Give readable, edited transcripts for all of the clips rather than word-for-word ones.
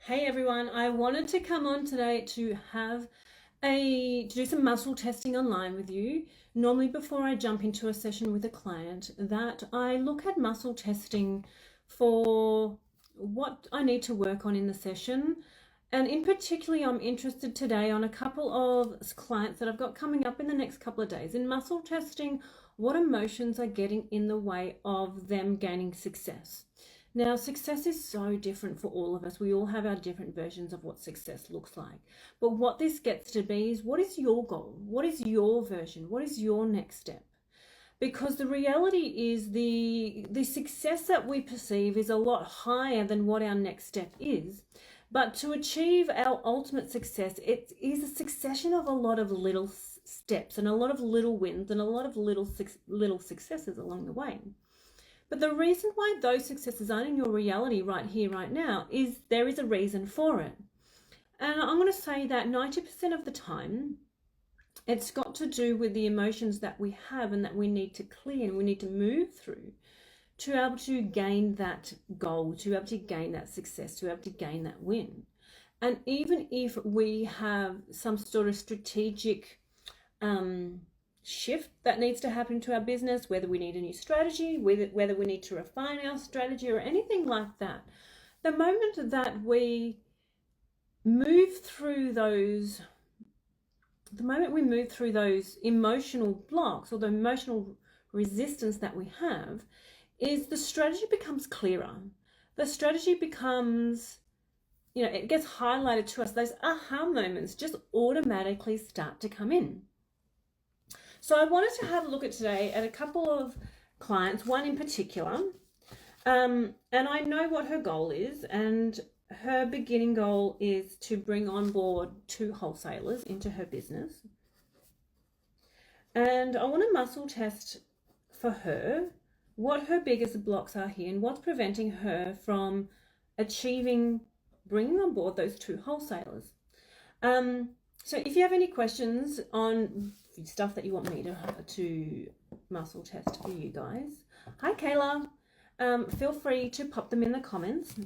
Hey everyone, I wanted to come on today to do some muscle testing online with you. Normally before I jump into a session with a client, that I look at muscle testing for what I need to work on in the session. And in particular, I'm interested today on a couple of clients that I've got coming up in the next couple of days. In muscle testing, what emotions are getting in the way of them gaining success? Now, success is so different for all of us. We all have our different versions of what success looks like. But what this gets to be is, what is your goal? What is your version? What is your next step? Because the reality is the success that we perceive is a lot higher than what our next step is. But to achieve our ultimate success, it is a succession of a lot of little steps and a lot of little wins and a lot of little successes along the way. But the reason why those successes aren't in your reality right here, right now, is there is a reason for it. And I'm going to say that 90% of the time, it's got to do with the emotions that we have and that we need to clear and we need to move through to be able to gain that goal, to be able to gain that success, to be able to gain that win. And even if we have some sort of strategic shift that needs to happen to our business, whether we need a new strategy, whether we need to refine our strategy or anything like that, the moment that we move through those emotional blocks or the emotional resistance that we have, is the strategy becomes clearer. The strategy becomes, it gets highlighted to us. Those aha moments just automatically start to come in. So I wanted to have a look at today at a couple of clients, one in particular, and I know what her goal is, and her beginning goal is to bring on board 2 wholesalers into her business. And I want to muscle test for her what her biggest blocks are here and what's preventing her from bringing on board those 2 wholesalers. So if you have any questions on stuff that you want me to muscle test for you guys, hi Kayla, feel free to pop them in the comments.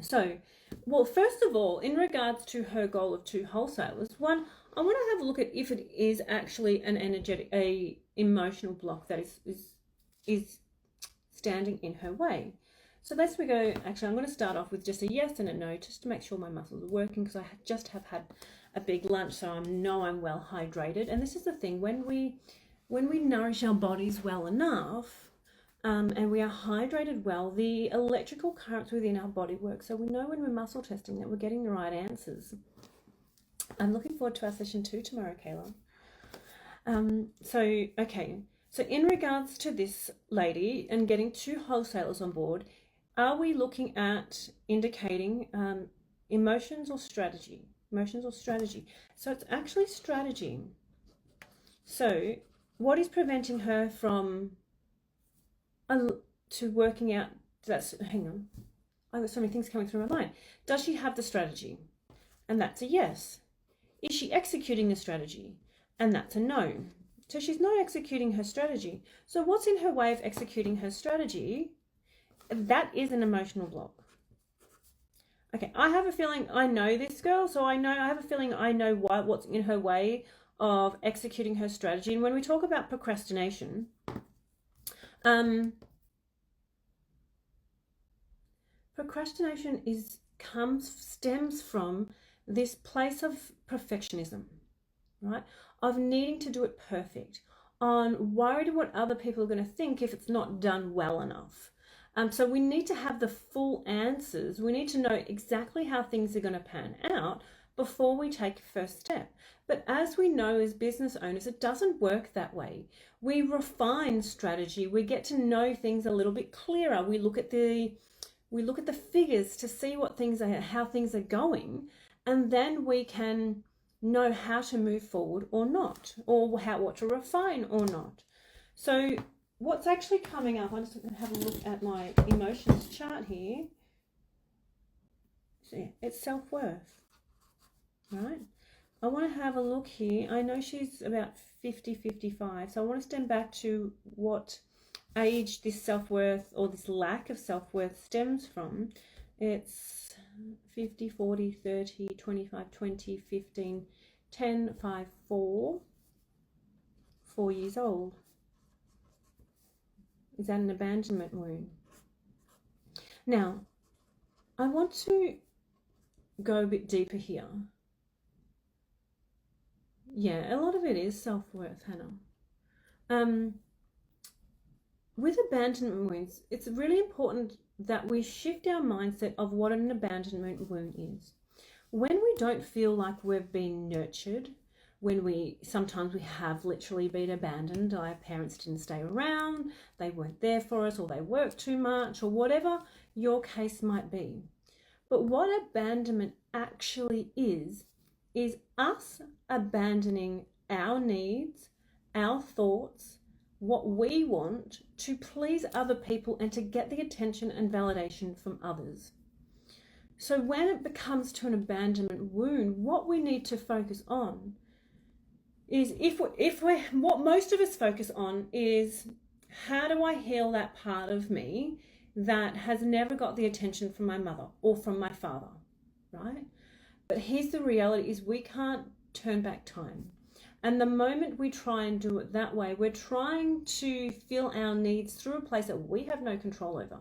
So, well, first of all, in regards to her goal of 2 wholesalers, one, I want to have a look at if it is actually a emotional block that is standing in her way. So let's go. Actually, I'm going to start off with just a yes and a no, just to make sure my muscles are working, because I just have had a big lunch, so I know I'm well hydrated. And this is the thing, when we nourish our bodies well enough, and we are hydrated well, the electrical currents within our body work. So we know when we're muscle testing that we're getting the right answers. I'm looking forward to our session 2 tomorrow, Kayla. So in regards to this lady and getting 2 wholesalers on board, are we looking at indicating emotions or strategy? Emotions or strategy? So it's actually strategy. So what is preventing her from to working out? Hang on, I've got so many things coming through my mind. Does she have the strategy? And that's a yes. Is she executing the strategy? And that's a no. So she's not executing her strategy. So what's in her way of executing her strategy? That is an emotional block. Okay, I have a feeling I know this girl, so I have a feeling I know what's in her way of executing her strategy. And when we talk about procrastination, procrastination stems from this place of perfectionism, right? Of needing to do it perfect, on worried what other people are going to think if it's not done well enough. So we need to have the full answers. We need to know exactly how things are going to pan out before we take a first step. But as we know as business owners, it doesn't work that way. We refine strategy. We get to know things a little bit clearer. We look at the figures to see how things are going, and then we can know how to move forward or not, or what to refine or not. So what's actually coming up, I'm just going to have a look at my emotions chart here. So yeah, it's self-worth, right? I want to have a look here. I know she's about 50, 55, so I want to stand back to what age this self-worth or this lack of self-worth stems from. It's 50, 40, 30, 25, 20, 15, 10, 5, 4 years old. Is that an abandonment wound? Now, I want to go a bit deeper here. Yeah, a lot of it is self-worth, Hannah. With abandonment wounds, it's really important that we shift our mindset of what an abandonment wound is. When we don't feel like we've been nurtured, when sometimes we have literally been abandoned, our parents didn't stay around, they weren't there for us, or they worked too much, or whatever your case might be. But what abandonment actually is us abandoning our needs, our thoughts, what we want to please other people and to get the attention and validation from others. So when it becomes to an abandonment wound, what we need to focus on is what most of us focus on is, how do I heal that part of me that has never got the attention from my mother or from my father, right? But here's the reality is we can't turn back time. And the moment we try and do it that way, we're trying to fill our needs through a place that we have no control over.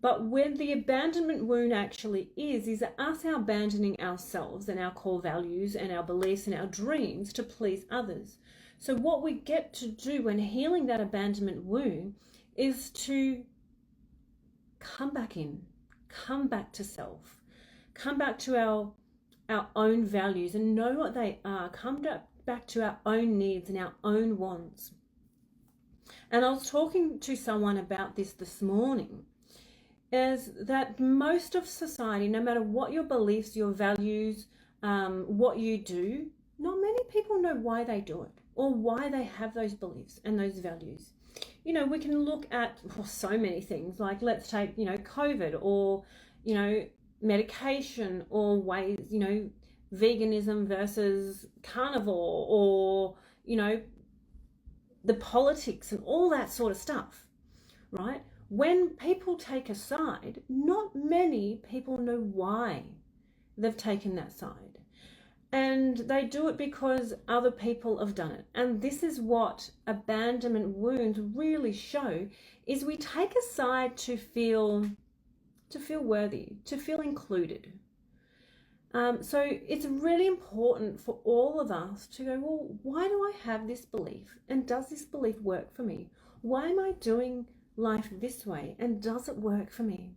But when the abandonment wound actually is us abandoning ourselves and our core values and our beliefs and our dreams to please others. So what we get to do when healing that abandonment wound is to come back in, come back to self, come back to our own values and know what they are, come back to our own needs and our own wants. And I was talking to someone about this morning, is that most of society, no matter what your beliefs, your values, what you do, not many people know why they do it or why they have those beliefs and those values. You know, we can look at so many things, like let's take, COVID or, medication or ways, veganism versus carnivore or, the politics and all that sort of stuff, right? When people take a side, not many people know why they've taken that side. And they do it because other people have done it. And this is what abandonment wounds really show, is we take a side to feel worthy, to feel included. So it's really important for all of us to go, well, why do I have this belief? And does this belief work for me? Why am I doing life this way, and does it work for me?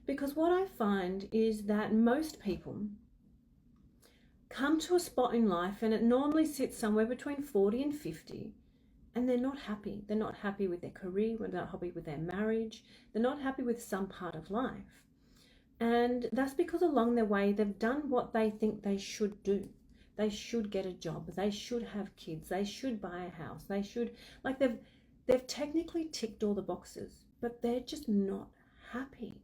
Because what I find is that most people come to a spot in life, and it normally sits somewhere between 40 and 50, and they're not happy. They're not happy with their career, they're not happy with their marriage, they're not happy with some part of life. And that's because along their way they've done what they think they should do. They should get a job, they should have kids, they should buy a house, they should, like they've technically ticked all the boxes, but they're just not happy.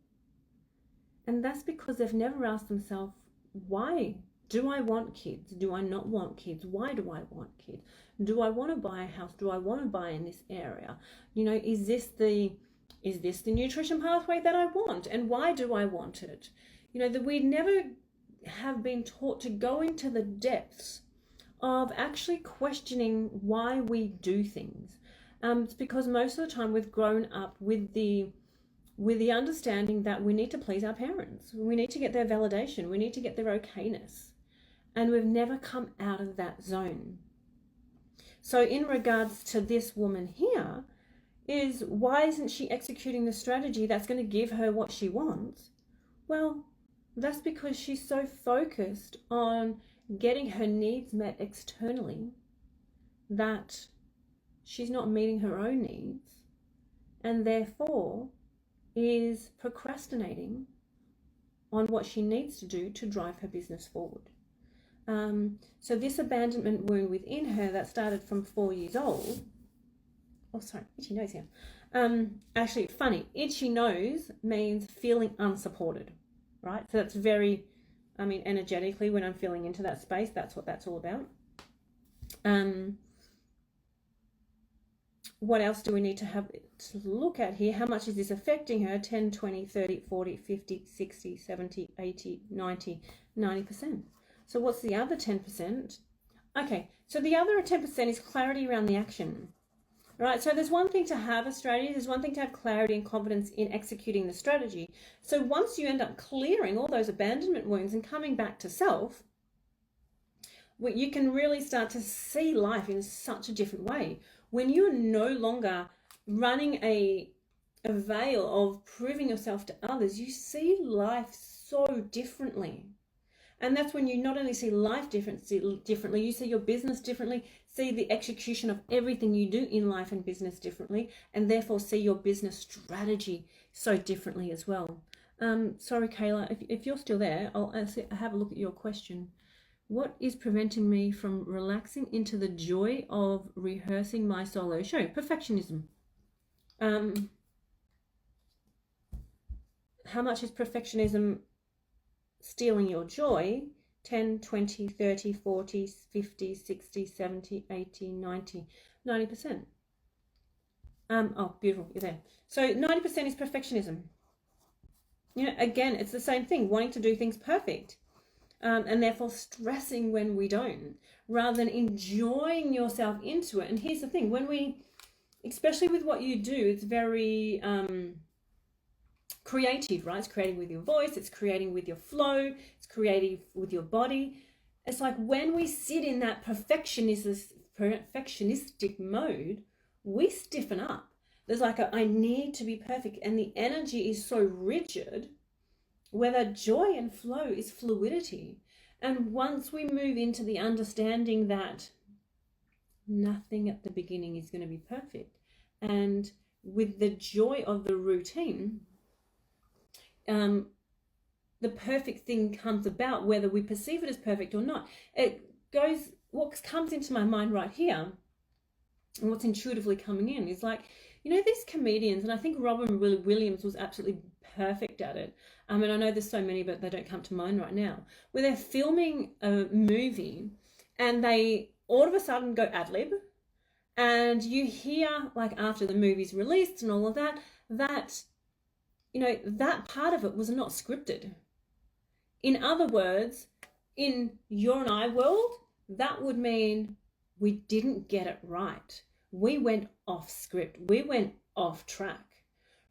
And that's because they've never asked themselves, why do I want kids? Do I not want kids? Why do I want kids? Do I want to buy a house? Do I want to buy in this area? Is this the nutrition pathway that I want? And why do I want it? That we never have been taught to go into the depths of actually questioning why we do things. It's because most of the time we've grown up with the understanding that we need to please our parents. We need to get their validation. We need to get their okayness. And we've never come out of that zone. So in regards to this woman here, is why isn't she executing the strategy that's going to give her what she wants? Well, that's because she's so focused on getting her needs met externally that she's not meeting her own needs, and therefore is procrastinating on what she needs to do to drive her business forward. So this abandonment wound within her that started from 4 years old, itchy nose here. Actually, funny, itchy nose means feeling unsupported, right? So that's very, energetically, when I'm feeling into that space, that's what that's all about. what else do we need to have to look at here? How much is this affecting her? 10, 20, 30, 40, 50, 60, 70, 80, 90, 90%. So what's the other 10%? Okay, so the other 10% is clarity around the action. Right, so there's one thing to have a strategy, there's one thing to have clarity and confidence in executing the strategy. So once you end up clearing all those abandonment wounds and coming back to self, you can really start to see life in such a different way. When you're no longer running a veil of proving yourself to others, you see life so differently. And that's when you not only see life differently, you see your business differently, see the execution of everything you do in life and business differently, and therefore see your business strategy so differently as well. Sorry, Kayla, if you're still there, I'll have a look at your question. What is preventing me from relaxing into the joy of rehearsing my solo show? Perfectionism. How much is perfectionism stealing your joy? 10, 20, 30, 40, 50, 60, 70, 80, 90, 90%. Oh, beautiful, you're there. So 90% is perfectionism. You know, again, it's the same thing, wanting to do things perfect, and therefore stressing when we don't, rather than enjoying yourself into it. And here's the thing, when we, especially with what you do, it's very creative, right? It's creating with your voice, it's creating with your flow, it's creative with your body. It's like when we sit in that perfectionistic mode, we stiffen up. There's like I need to be perfect, and the energy is so rigid, where that joy and flow is fluidity. And once we move into the understanding that nothing at the beginning is going to be perfect, and with the joy of the routine, the perfect thing comes about, whether we perceive it as perfect or not. What comes into my mind right here, and what's intuitively coming in is like, you know, these comedians, and I think Robin Williams was absolutely perfect at it. And I know there's so many, but they don't come to mind right now, where they're filming a movie and they all of a sudden go ad lib, and you hear, like, after the movie's released and all of that, you know, that part of it was not scripted. In other words, in your and I world, that would mean we didn't get it right. We went off script. We went off track,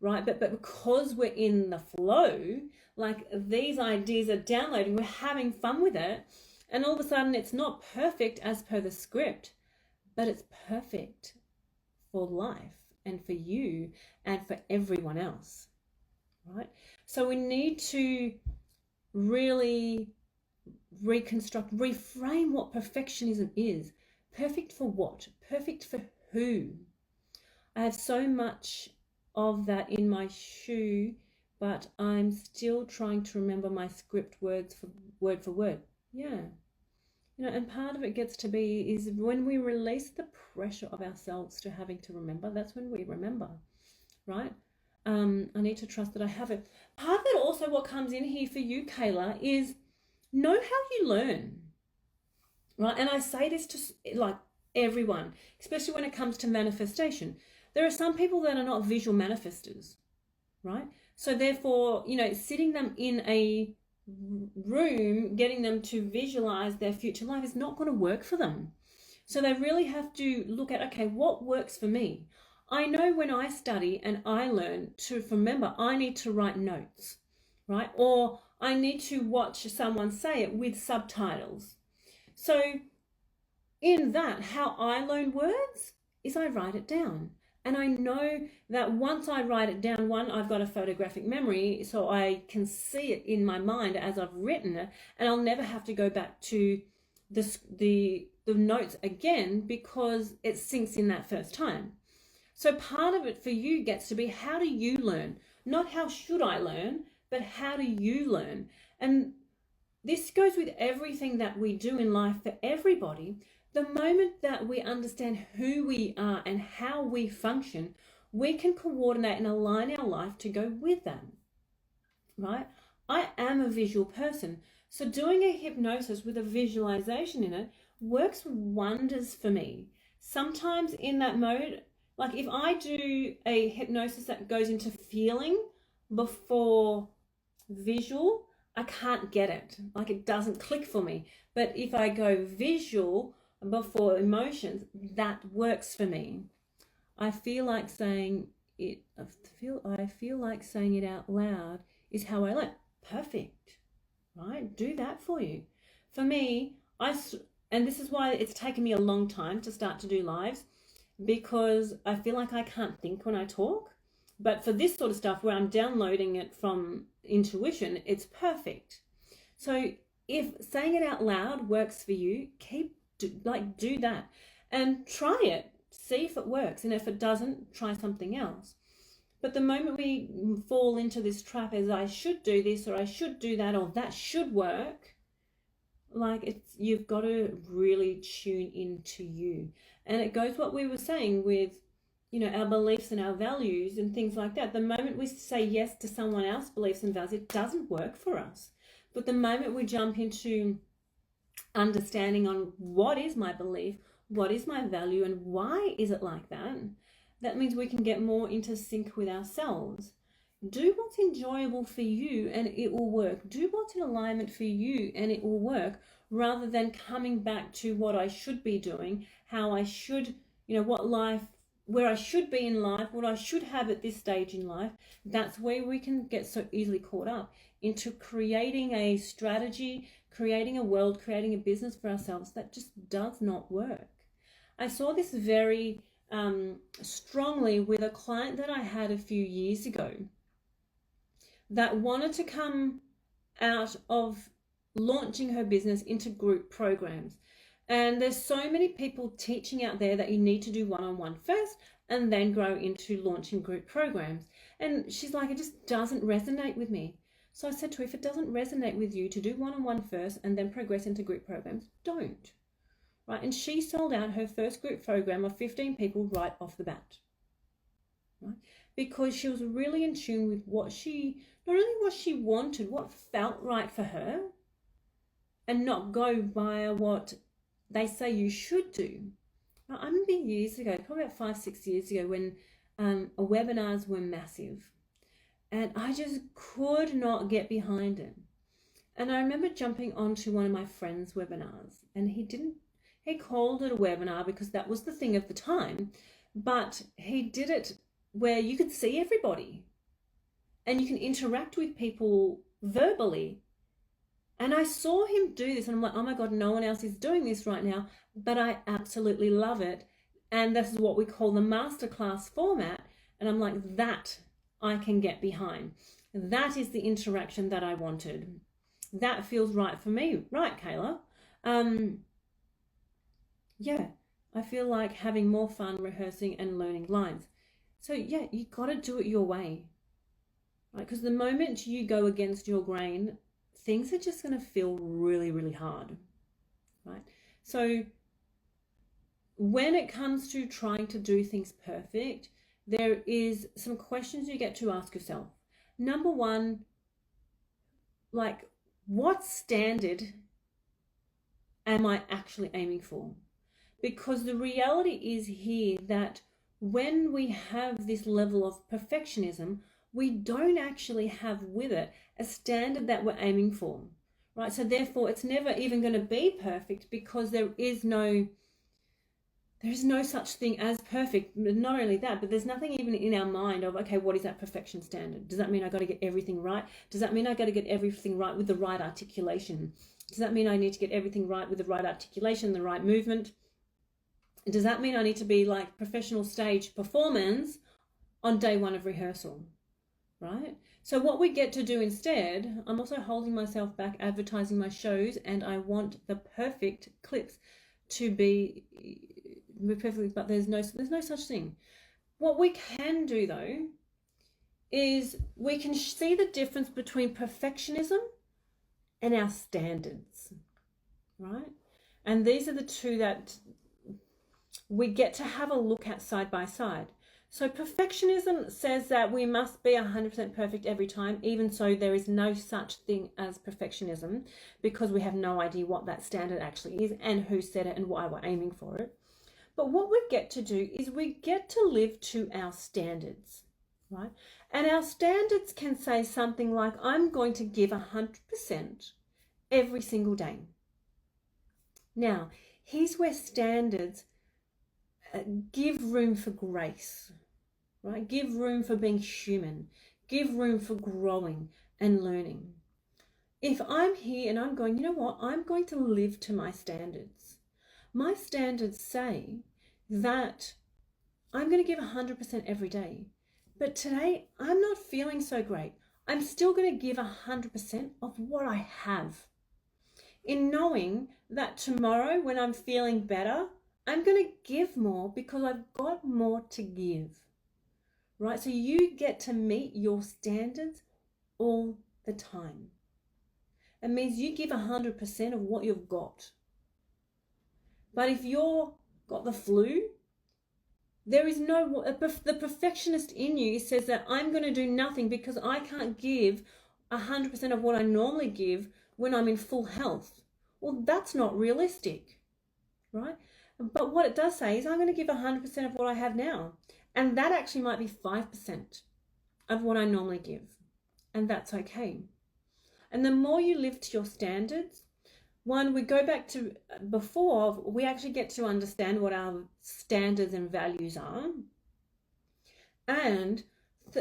right? But because we're in the flow, like, these ideas are downloading, we're having fun with it, and all of a sudden it's not perfect as per the script, but it's perfect for life and for you and for everyone else. Right? So we need to really reconstruct, reframe what perfectionism is. Perfect for what? Perfect for who? I have so much of that in my shoe, but I'm still trying to remember my script word for word. Yeah. You know, and part of it gets to be is when we release the pressure of ourselves to having to remember, that's when we remember, right? I need to trust that I have it. Part of it also, what comes in here for you, Kayla, is know how you learn, right? And I say this to, like, everyone, especially when it comes to manifestation. There are some people that are not visual manifestors, right? So therefore, you know, sitting them in a room, getting them to visualize their future life is not going to work for them. So they really have to look at, okay, what works for me? I know when I study and I learn to remember, I need to write notes, right? Or I need to watch someone say it with subtitles. So in that, how I learn words is I write it down. And I know that once I write it down, one, I've got a photographic memory, so I can see it in my mind as I've written it, and I'll never have to go back to the notes again because it sinks in that first time. So part of it for you gets to be, how do you learn? Not how should I learn, but how do you learn? And this goes with everything that we do in life for everybody. The moment that we understand who we are and how we function, we can coordinate and align our life to go with that, right? I am a visual person. So doing a hypnosis with a visualization in it works wonders for me. Sometimes in that mode, Like if I do a hypnosis that goes into feeling before visual, I can't get it. Like it doesn't click for me. But if I go visual before emotions, that works for me. I feel like saying it. I feel like saying it out loud is how I learn. Perfect, right? Do that for you. For me, and this is why it's taken me a long time to start to do lives, because I feel like I can't think when I talk. But for this sort of stuff where I'm downloading it from intuition, it's perfect. So if saying it out loud works for you, do that and try it. See if it works. And if it doesn't, try something else. But the moment we fall into this trap as I should do this or I should do that or that should work, like you've got to really tune into you. And it goes what we were saying with, our beliefs and our values and things like that. The moment we say yes to someone else's beliefs and values, it doesn't work for us. But the moment we jump into understanding on what is my belief, what is my value, and why is it like that, that means we can get more into sync with ourselves. Do what's enjoyable for you and it will work. Do what's in alignment for you and it will work, rather than coming back to what I should be doing, how I should, where I should be in life, what I should have at this stage in life. That's where we can get so easily caught up into creating a strategy, creating a world, creating a business for ourselves that just does not work. I saw this very strongly with a client that I had a few years ago that wanted to come out of launching her business into group programs. And there's so many people teaching out there that you need to do one-on-one first and then grow into launching group programs. And she's like, it just doesn't resonate with me. So I said to her, if it doesn't resonate with you to do one-on-one first and then progress into group programs, don't. Right? And she sold out her first group program of 15 people right off the bat. Right? Because she was really in tune with not only what she wanted, what felt right for her, and not go via what they say you should do. I remember years ago, probably about 5-6 years ago, when webinars were massive, and I just could not get behind it. And I remember jumping onto one of my friend's webinars, and he called it a webinar because that was the thing of the time, but he did it where you could see everybody and you can interact with people verbally. And I saw him do this and I'm like, oh my God, no one else is doing this right now, but I absolutely love it. And this is what we call the masterclass format. And I'm like, that I can get behind. That is the interaction that I wanted. That feels right for me. Right, Kayla? Yeah, I feel like having more fun rehearsing and learning lines. So yeah, you got to do it your way, right? Because the moment you go against your grain, things are just going to feel really, really hard, right? So when it comes to trying to do things perfect, there is some questions you get to ask yourself. Number one, like, what standard am I actually aiming for? Because the reality is here that when we have this level of perfectionism, we don't actually have with it a standard that we're aiming for, right? So therefore, it's never even going to be perfect because there is no such thing as perfect. Not only that, but there's nothing even in our mind of, okay, what is that perfection standard? Does that mean I got to get everything right? Does that mean I got to get everything right with the right articulation? Does that mean I need to get everything right with the right articulation, the right movement? Does that mean I need to be like professional stage performance on day one of rehearsal, right? So what we get to do instead, I'm also holding myself back advertising my shows, and I want the perfect clips to be perfectly, but there's no such thing. What we can do though is we can see the difference between perfectionism and our standards, right? And these are the two that we get to have a look at side by side. So perfectionism says that we must be 100% perfect every time. Even so, there is no such thing as perfectionism because we have no idea what that standard actually is and who said it and why we're aiming for it. But what we get to do is we get to live to our standards, right? And our standards can say something like, I'm going to give 100% every single day. Now, here's where standards give room for grace, right? Give room for being human, give room for growing and learning. If I'm here and I'm going, you know what, I'm going to live to my standards. My standards say that I'm going to give 100% every day. But today, I'm not feeling so great. I'm still going to give 100% of what I have. In knowing that tomorrow, when I'm feeling better, I'm going to give more because I've got more to give. Right? So you get to meet your standards all the time. It means you give 100% of what you've got. But if you've got the flu, there is the perfectionist in you says that I'm going to do nothing because I can't give 100% of what I normally give when I'm in full health. Well, that's not realistic, right? But what it does say is I'm going to give 100% of what I have now. And that actually might be 5% of what I normally give. And that's okay. And the more you live to your standards, one, we go back to before, we actually get to understand what our standards and values are. And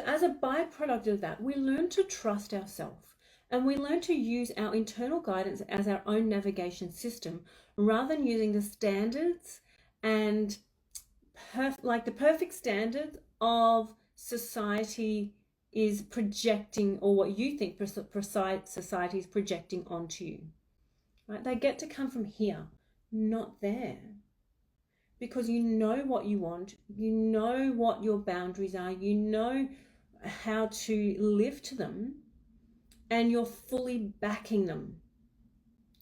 as a byproduct of that, we learn to trust ourselves. And we learn to use our internal guidance as our own navigation system rather than using the standards and the perfect standard of society is projecting, or what you think society is projecting onto you. Right? They get to come from here, not there. Because you know what you want, you know what your boundaries are, you know how to live to them, and you're fully backing them.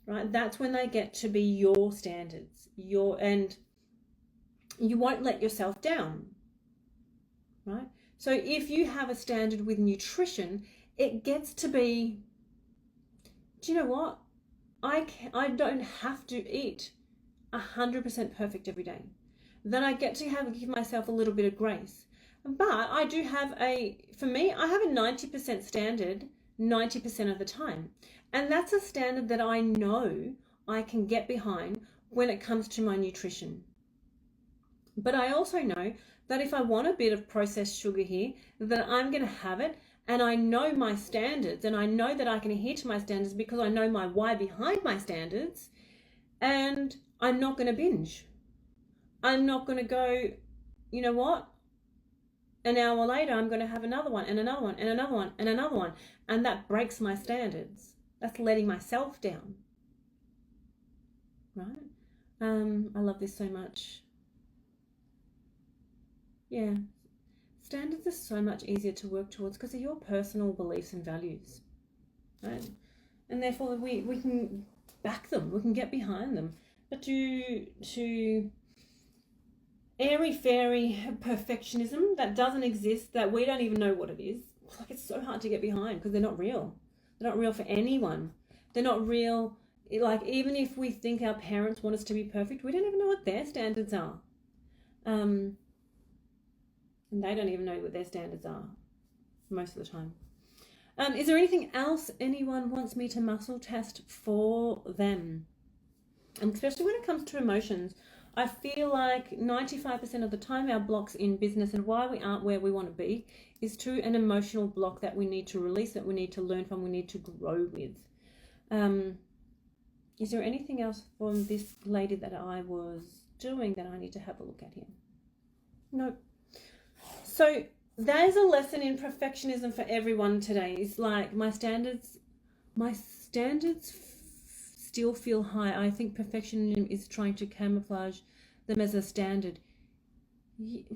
Right? That's when they get to be your standards, and you won't let yourself down. Right? So if you have a standard with nutrition, it gets to be, do you know what? I don't have to eat 100% perfect every day. Then I get to give myself a little bit of grace. But I do have for me, I have a 90% standard 90% of the time. And that's a standard that I know I can get behind when it comes to my nutrition. But I also know that if I want a bit of processed sugar here, that I'm going to have it. And I know my standards, and I know that I can adhere to my standards because I know my why behind my standards, and I'm not going to binge. I'm not going to go, you know what? An hour later, I'm going to have another one and another one and another one and another one. And that breaks my standards. That's letting myself down. Right? I love this so much. Yeah. Standards are so much easier to work towards because of your personal beliefs and values, right? And therefore we can back them, we can get behind them. But to airy-fairy perfectionism that doesn't exist, that we don't even know what it is, like it's so hard to get behind because they're not real. They're not real for anyone. They're not real. Like even if we think our parents want us to be perfect, we don't even know what their standards are. And they don't even know what their standards are most of the time. Is there anything else anyone wants me to muscle test for them? And especially when it comes to emotions, I feel like 95% of the time our blocks in business and why we aren't where we want to be is to an emotional block that we need to release, that we need to learn from, we need to grow with. Is there anything else from this lady that I was doing that I need to have a look at here? Nope. So there's a lesson in perfectionism for everyone today. It's like my standards still feel high. I think perfectionism is trying to camouflage them as a standard.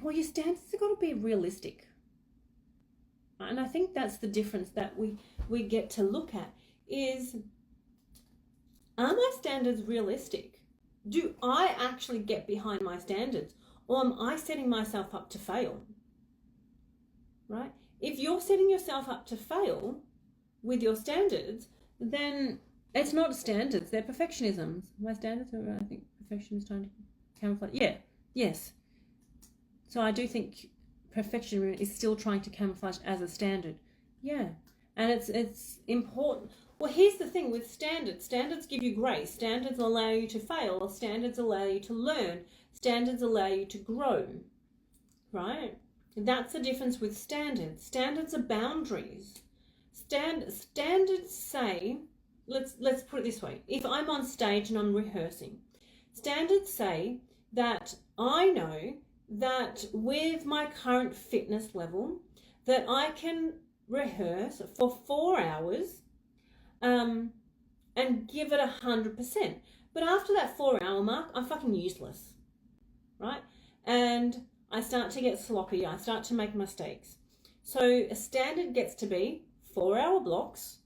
Well, your standards have got to be realistic. And I think that's the difference that we get to look at is, are my standards realistic? Do I actually get behind my standards? Or am I setting myself up to fail? Right? If you're setting yourself up to fail with your standards, then it's not standards, they're perfectionisms. My standards are, I think, perfection is trying to camouflage. Yeah, Yes. So I do think perfection is still trying to camouflage as a standard. Yeah. And it's important. Well, here's the thing with standards. Standards give you grace. Standards allow you to fail. Standards allow you to learn. Standards allow you to grow. Right? That's the difference with standards. Standards are boundaries. Standards say, let's put it this way. If I'm on stage and I'm rehearsing, standards say that I know that with my current fitness level that I can rehearse for 4 hours and give it 100%. But after that 4-hour mark, I'm fucking useless, right? And I start to get sloppy. I start to make mistakes. So a standard gets to be 4-hour blocks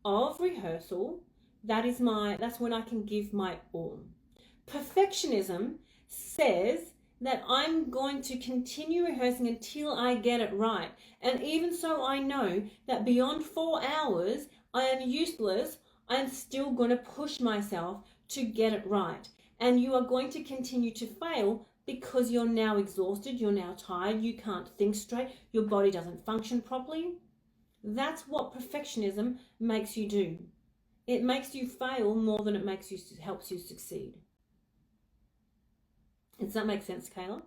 of rehearsal. That's when I can give my all. Perfectionism says that I'm going to continue rehearsing until I get it right. And even so, I know that beyond 4 hours, I am useless. I am still going to push myself to get it right. And you are going to continue to fail because you're now exhausted, you're now tired, you can't think straight, your body doesn't function properly. That's what perfectionism makes you do. It makes you fail more than it helps you succeed. Does that make sense, Kayla?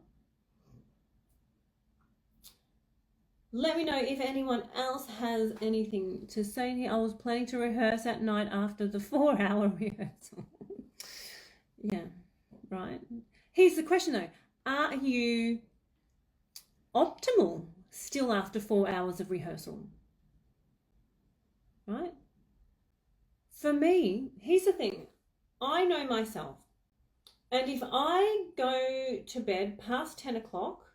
Let me know if anyone else has anything to say here. I was planning to rehearse at night after the 4-hour rehearsal. Yeah, right. Here's the question though. Are you optimal still after 4 hours of rehearsal? Right? For me, here's the thing. I know myself. And if I go to bed past 10 o'clock,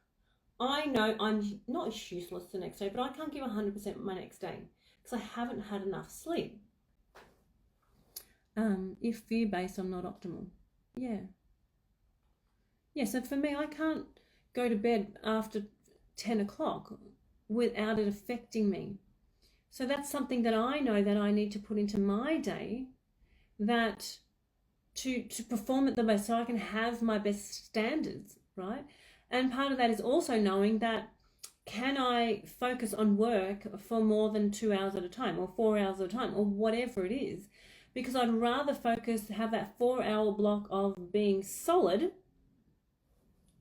I know I'm not useless the next day, but I can't give 100% my next day because I haven't had enough sleep. If fear-based, I'm not optimal. Yeah. Yeah, so for me, I can't go to bed after 10 o'clock without it affecting me. So that's something that I know that I need to put into my day that to perform at the best so I can have my best standards, right? And part of that is also knowing that can I focus on work for more than 2 hours at a time or 4 hours at a time or whatever it is, because I'd rather have that 4-hour block of being solid,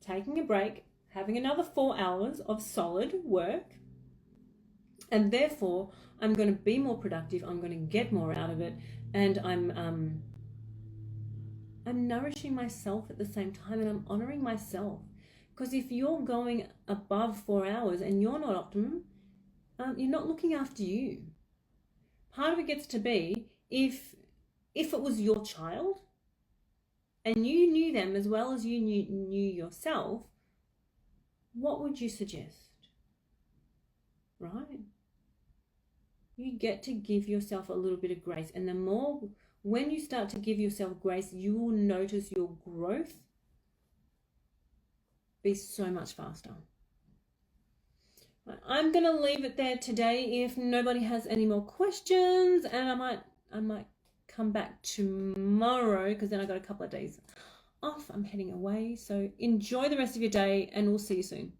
taking a break, having another 4 hours of solid work, and therefore I'm going to be more productive, I'm going to get more out of it, and I'm nourishing myself at the same time, and I'm honoring myself. Because if you're going above 4 hours and you're not optimum, you're not looking after you. Part of it gets to be if it was your child and you knew them as well as you knew yourself, what would you suggest? Right? You get to give yourself a little bit of grace, and the more when you start to give yourself grace, you will notice your growth be so much faster. I'm going to leave it there today if nobody has any more questions, and I might come back tomorrow because then I got a couple of days off. I'm heading away. So enjoy the rest of your day and we'll see you soon.